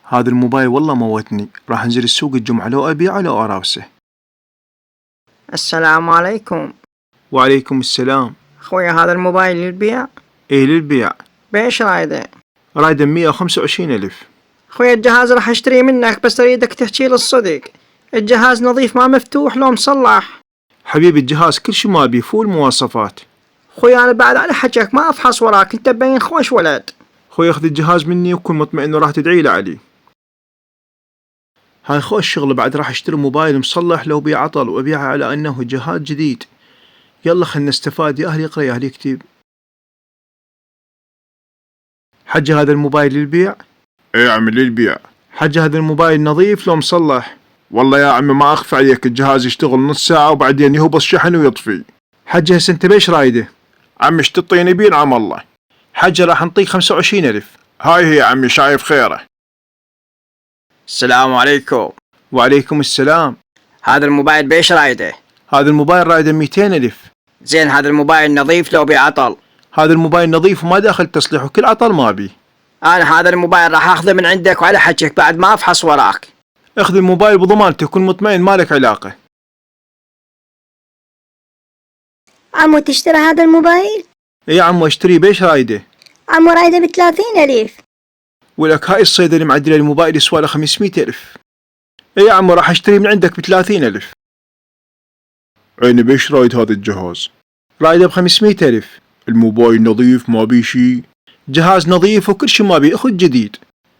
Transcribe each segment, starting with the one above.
هذا الموبايل والله موتني، راح انزل السوق الجمعة لو أبيعه لو أراوسه. السلام عليكم. وعليكم السلام. خويا هذا الموبايل للبيع؟ إيه للبيع. بإيش رايده؟ رايده 125,000. خويا الجهاز راح اشتريه منك، بس اريدك تحكي لي الصدق، الجهاز نظيف ما مفتوح لو مصلح؟ حبيبي الجهاز كل شي ما بيه، فول مواصفات. خويا انا بعد على حكيك ما افحص وراك، انت تبين خوش ولد. خوي اخذ الجهاز مني وكن مطمئن انه راح تدعي له علي. هاي خوش شغل، بعد راح اشتري موبايل مصلح لو بيه عطل وابيعه على انه جهاز جديد. يلا خلنا نستفاد، يا اهلي يقرا يا اهلي يكتب. حجي هذا الموبايل للبيع؟ ايه يا عمي للبيع. حجي هذا الموبايل نظيف لو مصلح؟ والله يا عمي ما اخفى عليك، الجهاز يشتغل نص ساعة وبعدين يهبط شحن ويطفي. حجي هسه انت بيش رايده؟ عمي ايش تعطيني بيه نعم الله. حجي راح نعطيك 25,000. هاي هي عمي، شايف خيره. السلام عليكم. وعليكم السلام. هذا الموبايل بإيش رايده؟ هذا الموبايل رايده 200,000. زين هذا الموبايل نظيف لو بعطل؟ هذا الموبايل نظيف وما داخل تصليح وكل عطل ما بيه. انا هذا الموبايل راح اخذه من عندك وعلى حكيك بعد ما افحص وراك. اخذ الموبايل بضمانته، كن مطمئن مالك علاقة. عمو تشتري هذا الموبايل؟ اي يا عمو اشتريه، بيش رايده؟ عمو رايده ب30,000. ولك هاي الصيدة اللي معدلة الموبايل يسوى له 500,000. اي يا عمو راح اشتريه من عندك ب30,000. عيني بيش رايد هذا الجهاز؟ رايده ب500,000. الموبايل نظيف ما بيه شي. جهاز نظيف وكل شي ما بيه، اخذ جديد.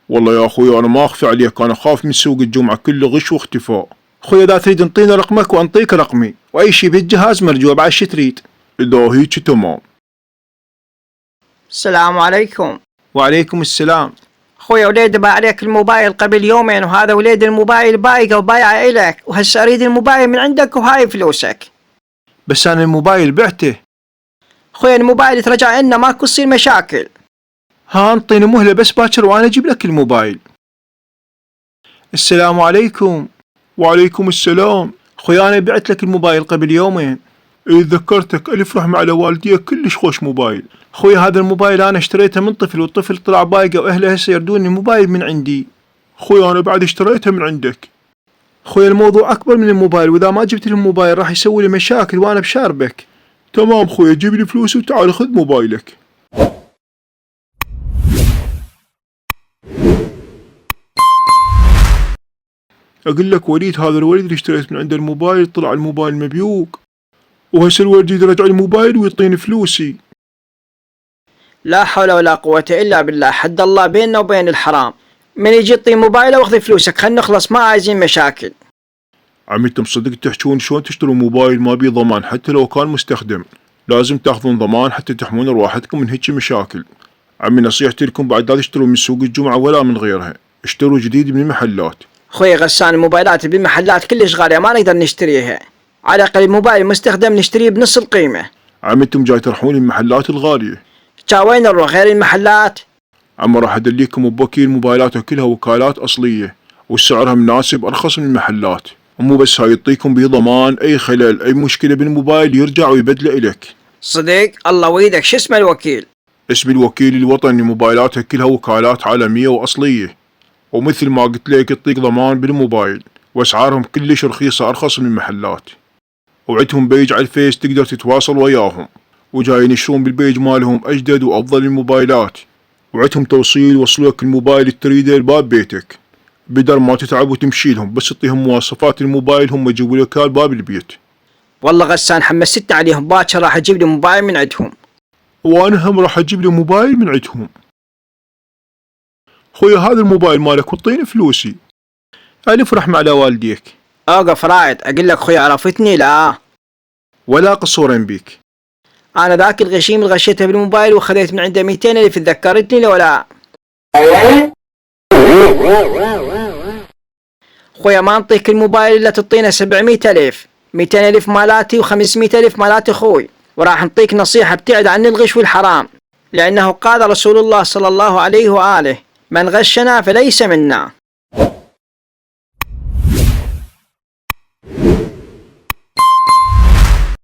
والله يا اخوي انا ما اخفي عليك، انا خاف من سوق الجمعة كله غش واختفاء. اخوي اذا تريد انطينا رقمك وانطيك رقمي، واي شي بالجهاز مرجوع، بعد شي تريد؟ اذا هيك تمام. السلام عليكم. وعليكم السلام. خويا وليدي باع عليك الموبايل قبل يومين، وهذا وليد الموبايل بايقه وبايعه إلك، وهسه اريد الموبايل من عندك وهاي فلوسك. بس انا الموبايل بعته. خويا الموبايل ترجع لنا ماكو تصير مشاكل. ها انطيني مهلة بس باكر وانا اجيب لك الموبايل. السلام عليكم. وعليكم السلام. خويا انا بعت لك الموبايل قبل يومين. ايه ذكرتك، الف رحمة على والديك، كلش خوش موبايل. خويا هذا الموبايل انا اشتريته من طفل، والطفل طلع بايقه واهله هسه يردوني الموبايل من عندي. خويا انا بعد اشتريته من عندك. خويا الموضوع اكبر من الموبايل، واذا ما جبت لي الموبايل راح يسوي لي مشاكل وانا بشاربك. تمام خويا، جيب لي فلوس وتعال خذ موبايلك. اقول لك وليد، هذا الوليد اللي اشتريت من عنده الموبايل طلع الموبايل مبيوق، وهسه الوليد رجع الموبايل ويعطيني فلوسي. لا حول ولا قوة الا بالله، حد الله بيننا وبين الحرام. من يجي يعطي موبايله واخذ فلوسك، خلنا نخلص ما عايزين مشاكل. عمي انتم صدق تحجون شلون تشتروا موبايل ما بيه ضمان حتى لو كان مستخدم؟ لازم تاخذون ضمان حتى تحمون رواحتكم من هيك مشاكل. عمي نصيحتي لكم بعد لا تشتروا من سوق الجمعة ولا من غيرها، اشتروا جديد من المحلات. خوي غسان الموبايلات بالمحلات كلش غالية ما نقدر نشتريها، على الاقل الموبايل مستخدم نشتريه بنص القيمة. عمي انتم جاي تروحون المحلات الغالية. وين نروح غير المحلات؟ عمي راح ادليكم بوكيل موبايلاتها كلها وكالات اصلية، وسعرها مناسب ارخص من المحلات. ومو بس هاي يعطيكم به ضمان، اي خلل اي مشكلة بالموبايل يرجع ويبدله الك. صدق الله ويدك، شو اسم الوكيل؟ اسم الوكيل الوطني، موبايلاتها كلها وكالات عالمية واصلية، ومثل ما قلت لك يعطيك ضمان بالموبايل، واسعارهم كلش رخيصة ارخص من المحلات. وعندهم بيج على الفيس تقدر تتواصل وياهم، وجايين ينشرون بالبيج مالهم اجدد وافضل الموبايلات، وعندهم توصيل يوصلوك الموبايل اللي تريده لباب بيتك بدل ما تتعب وتمشي لهم، بس تعطيهم مواصفات الموبايل هم يجيبوا لك اياه لباب البيت. والله غسان حمست عليهم، باكر راح اجيب لي موبايل من عندهم. وانا هم راح اجيب لي موبايل من عندهم. خويا هذا الموبايل مالك وطيني فلوسي. الف رحمة على والديك. اوقف رايد، اقول لك خويا عرفتني؟ لا ولا قصورين بيك. انا ذاك الغشيم اللي غشيته بالموبايل وخذيت من عنده 200,000، تذكرتني لو لا؟ خويا ما نعطيك الموبايل الا تعطينا 700,000، 200,000 مالاتي و500,000 مالات اخوي، وراح نعطيك نصيحة ابتعد عن الغش والحرام، لأنه قال رسول الله صلى الله عليه وآله: من غشنا فليس منا.